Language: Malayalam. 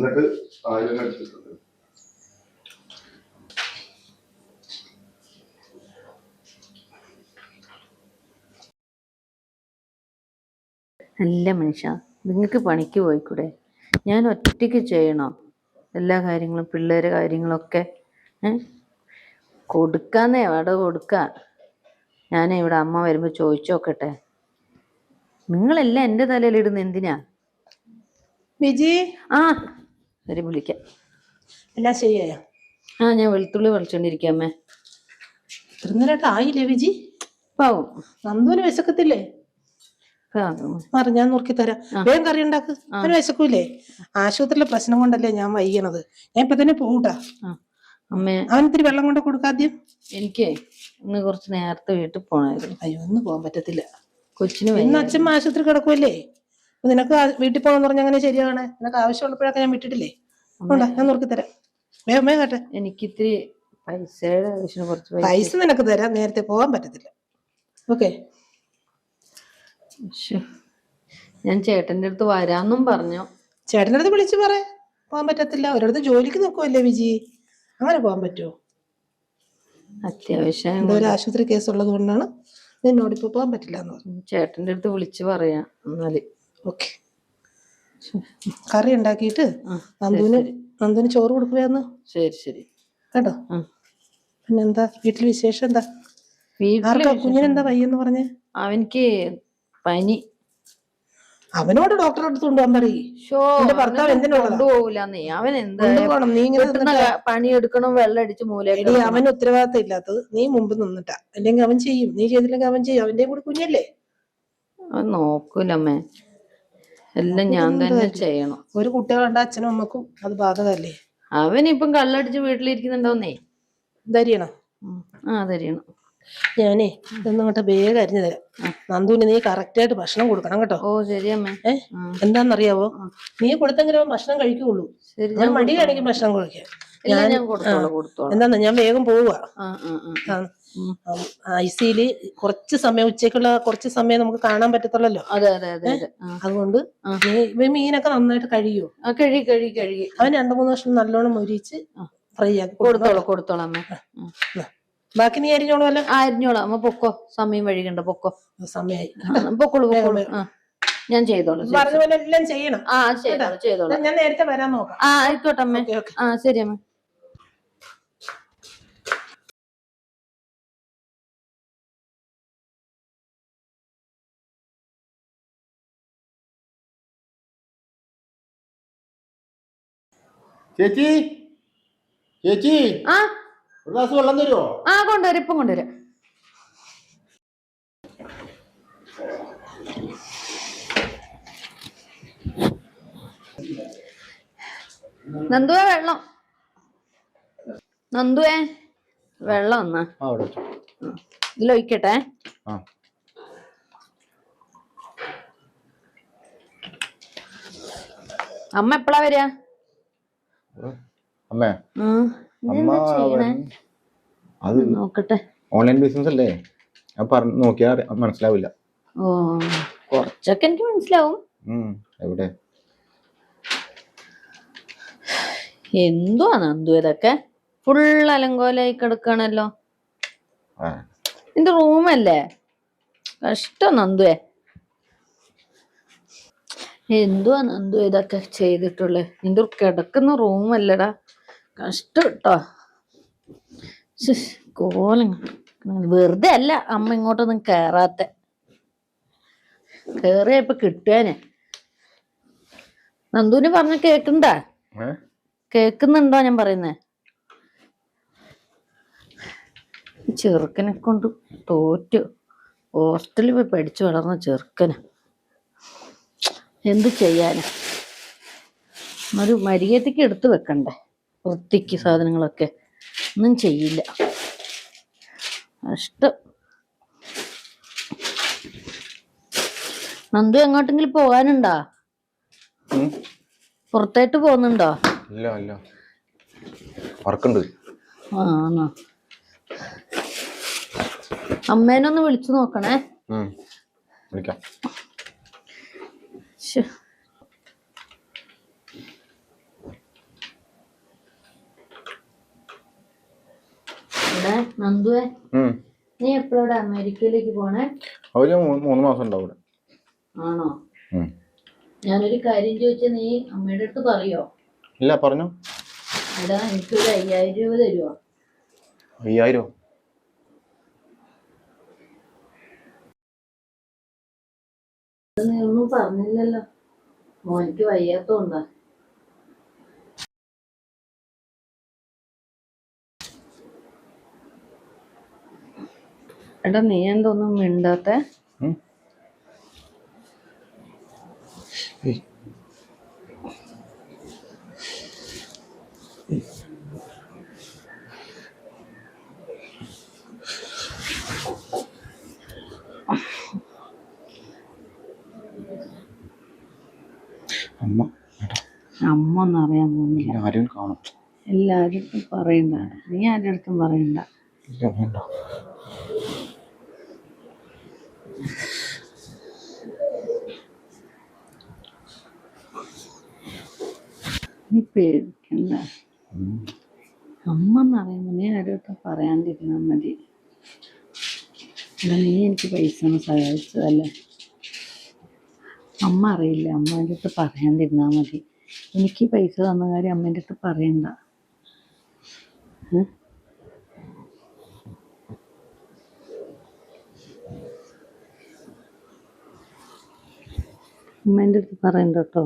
എന്നിട്ട് ആയുധം എടുത്തിട്ടുണ്ട്. അല്ല മനുഷ്യ, നിങ്ങൾക്ക് പണിക്ക് പോയിക്കൂടെ? ഞാൻ ഒറ്റയ്ക്ക് ചെയ്യണോ എല്ലാ കാര്യങ്ങളും? പിള്ളേരെ കാര്യങ്ങളൊക്കെ കൊടുക്കാന്നേ അവിടെ കൊടുക്കാം. ഞാൻ ഇവിടെ അമ്മ വരുമ്പോൾ ചോദിച്ചു നോക്കട്ടെ. നിങ്ങളെല്ലാം എൻ്റെ തലയിലിടുന്ന എന്തിനാ? വിജി, ആ ശരി, വിളിക്കാം. എല്ലാം ശരിയായോ? ആ, ഞാൻ വെളുത്തുള്ളി വലിച്ചോണ്ടിരിക്കാം അമ്മേ. ഇത്ര നേരമായിട്ട് ആയില്ലേ വിജി? പാവും നന്ദുവിന് വിശക്കത്തില്ലേ? മാറി, ഞാൻ നോക്കി തരാം. വേഗം കറി ഉണ്ടാക്ക്. അവന് വിശക്കൂലേ? ആശുപത്രിയിലെ പ്രശ്നം കൊണ്ടല്ലേ ഞാൻ വൈകണത്. ഞാൻ ഇപ്പൊ തന്നെ പോകൂട്ടാ. അമ്മേ, അവൻ ഇത്തിരി വെള്ളം കൊണ്ട് കൊടുക്കാദ്യം. എനിക്ക് ഇന്ന് കുറച്ച് നേരത്തെ വീട്ടിൽ പോണായിരുന്നു. അയ്യോ, ഒന്നും പോകാൻ പറ്റത്തില്ല. കൊച്ചിന് ഇന്ന് അച്ഛൻ ആശുപത്രി കിടക്കുമല്ലേ? നിനക്ക് വീട്ടിൽ പോകണമെന്ന് പറഞ്ഞ അങ്ങനെ ശരിയാണ്. നിനക്ക് ആവശ്യമുള്ളപ്പോഴൊക്കെ ഞാൻ വിട്ടിട്ടില്ലേ? ഉണ്ടാ, ഞാൻ നോക്കി തരാം. വേഗം വേഗം കേട്ടെ. എനിക്കിത്തിരി പൈസയുടെ ആവശ്യം, കുറച്ച് പൈസ നിനക്ക് തരാം. നേരത്തെ പോകാൻ പറ്റത്തില്ല. ഓക്കെ. ഞാൻ ചേട്ടന്റെ അടുത്ത് വരാന്നും പറഞ്ഞു. ചേട്ടൻ്റെ അടുത്ത് വിളിച്ചു പറ. പോകാൻ പറ്റത്തില്ല. ഒരിടത്ത് ജോലിക്ക് നോക്കുമല്ലേ വിജി? അങ്ങനെ പോകാൻ പറ്റുമോ? അത്യാവശ്യം എന്തോ ഒരു ആശുപത്രി കേസ് ഉള്ളത് കൊണ്ടാണ് നിന്നോട് ഇപ്പൊ പോകാൻ പറ്റില്ല എന്ന് പറഞ്ഞു. ചേട്ടന്റെ അടുത്ത് വിളിച്ചു പറയാം എന്നാല്. ഓക്കെ. കറി ഉണ്ടാക്കിയിട്ട് നന്ദുവിന് ചോറ് കൊടുക്കുകയെന്ന്. ശരി ശരി കേട്ടോ. പിന്നെന്താ വീട്ടിൽ വിശേഷം? എന്താ കുഞ്ഞിനെന്താ വയ്യെന്ന് പറഞ്ഞേ? അവനിക്ക് പനി. അവനോട് ഡോക്ടറെ അടുത്ത് കൊണ്ടുപോകാൻ പറയും. ഭർത്താവ് എന്തിനോടുപോകൂലെന്നേ. അവൻ എന്താ പണിയെടുക്കണം, വെള്ളം അടിച്ച് മൂലം. അവന് ഉത്തരവാദിത്തം ഇല്ലാത്തത് നീ മുമ്പ് നിന്നിട്ടാ. അല്ലെങ്കിൽ അവൻ ചെയ്യും. നീ ചെയ്തില്ലെങ്കിൽ അവൻ ചെയ്യും. അവന്റെ കൂടി കുഞ്ഞല്ലേ? അവൻ നോക്കൂലമ്മേ. എല്ലാം ഞാൻ തന്നെ ചെയ്യണം. ഒരു കുട്ടികളുണ്ട്, അച്ഛനും അമ്മക്കും അത് ബാധകല്ലേ? അവനിപ്പം കള്ളടിച്ച് വീട്ടിലിരിക്കുന്നുണ്ടോന്നേ. ധരിയണം. ധരിയണം. ഞാനേ ഇതൊന്നങ്ങോട്ട് വേഗം അരിഞ്ഞു തരാം. നന്ദുവിന് നീ കറക്റ്റായിട്ട് ഭക്ഷണം കൊടുക്കണം കേട്ടോ. ഓ ശരി അമ്മേ. എന്താന്നറിയാവോ? നീ കൊടുത്തെങ്കിലും ഭക്ഷണം കഴിക്കുള്ളൂ. ഞാൻ മടി കാണിക്കും ഭക്ഷണം കഴിക്കാൻ. എന്താന്നാ, ഞാൻ വേഗം പോവുക. ഐസിയില് കുറച്ച് സമയം, ഉച്ചക്കുള്ള കുറച്ച് സമയം നമുക്ക് കാണാൻ പറ്റത്തുള്ളല്ലോ. അതുകൊണ്ട് മീനൊക്കെ നന്നായിട്ട് കഴിയോ? കഴുകി അവൻ 2-3 വർഷം നല്ലോണം മൊരിച്ച് ഫ്രൈ ആക്കി കൊടുത്തോളാം. ബാക്കി നീ അരിഞ്ഞോളൂ. അല്ല അരിഞ്ഞോളാം അമ്മ. പൊക്കോ, സമയം വഴികണ്ട. പൊക്കോ, സമയായി. പൊക്കോളൂ. ഞാൻ ചെയ്തോളാം. പറഞ്ഞ പോലെ എല്ലാം ചെയ്യണം. ചെയ്തോളാം. ഞാൻ നേരത്തെ വരാൻ നോക്കാം. ആയിക്കോട്ടെ അമ്മേ. ശരി അമ്മ. ചേച്ചി, ചേച്ചി, ഒരു ഗ്ലാസ് വെള്ളം തരുമോ? കൊണ്ടുവരാം. ഇപ്പം കൊണ്ടുവരാം. നന്ദുവേ, വെള്ളം. നന്ദുവേ, വെള്ളം എന്നാ ഇതിലൊഴിക്കട്ടെ. അമ്മ എപ്പഴാ വരിക? നോക്കട്ടെ. ഓൺലൈൻ ബിസിനസ് അല്ലേ? നോക്കിയാൽ മനസ്സിലാവില്ല. കുറച്ചൊക്കെ എനിക്ക് മനസ്സിലാവും. എവിടെ എന്തുവാ നന്ദു ഇതൊക്കെ? ഫുൾ അലങ്കോലായി കിടക്കണല്ലോ. നിന്റെ റൂമല്ലേ? കഷ്ടം നന്ദുവേ. എന്തുവാ നന്ദു ഇതൊക്കെ ചെയ്തിട്ടുള്ളത്? നിന്റെ കിടക്കുന്ന റൂമല്ലടാ. കഷ്ടം കേട്ടോ. കോലം വെറുതെ അല്ല അമ്മ ഇങ്ങോട്ടൊന്നും കേറാത്ത. കേറിയപ്പോ കിട്ടുവാനെ. നന്ദുവിന് പറഞ്ഞ കേക്കുന്നുണ്ടോ ഞാൻ പറയുന്നേ? ചെറുക്കനെ കൊണ്ട് തോറ്റു. ഹോസ്റ്റലിൽ പോയി പഠിച്ചു വളർന്ന ചെറുക്കന് എന്ത് ചെയ്യാനാ? ഒരു മര്യാദയ്ക്ക് എടുത്തു വെക്കണ്ടേ? വൃത്തിക്ക് സാധനങ്ങളൊക്കെ ഒന്നും ചെയ്യില്ല. കഷ്ടം. നന്ദു എങ്ങോട്ടെങ്കിലും പോകാനുണ്ടോ? പുറത്തായിട്ട് പോകുന്നുണ്ടോ? അമ്മേനൊന്ന് വിളിച്ചു നോക്കണേ. എടാ നന്ദുവേ, ഉം. നീ എപ്പോഴാ അമേരിക്കയിലേക്ക് പോണേ? അവര് 3 മാസം ഉണ്ടാവും ഇവിടെ. ആണോ? ഉം. ഞാനൊരു കാര്യം ചോദിച്ചാ നീ അമ്മയുടെ അടുത്ത് പറയോ? ഇല്ല, പറഞ്ഞു. എടാ എനിക്കൊരു 5000 രൂപ തരുമോ? 5000? നീ ഒന്നും പറഞ്ഞില്ലല്ലോ. മോനിക്ക് വയ്യാത്തോണ്ടാ? എടാ നീ എന്തൊന്നും മിണ്ടാത്തെ? അമ്മ ഒന്നും അറിയാൻ പോകുന്നില്ല. ആരും കാണും. എല്ലാരും പറയണ്ട, നീ ആരുടെ അടുത്തും പറയണ്ട. നീ പേടിക്കണ്ട. അമ്മ എന്നറിയുമ്പോ നീ ആരുടെ അടുത്തും പറയാണ്ടിരുന്നാ മതി. നീ എനിക്ക് പൈസ ഒന്ന് സഹായിച്ചതല്ലേ. അമ്മ അറിയില്ല, അമ്മേൻ്റെ അടുത്ത് പറയാണ്ടിരുന്നാ മതി. എനിക്ക് പൈസ തന്ന കാര്യം അമ്മേൻ്റെ അടുത്ത് പറയണ്ട. അമ്മേൻ്റെ അടുത്ത് പറയണ്ട കേട്ടോ.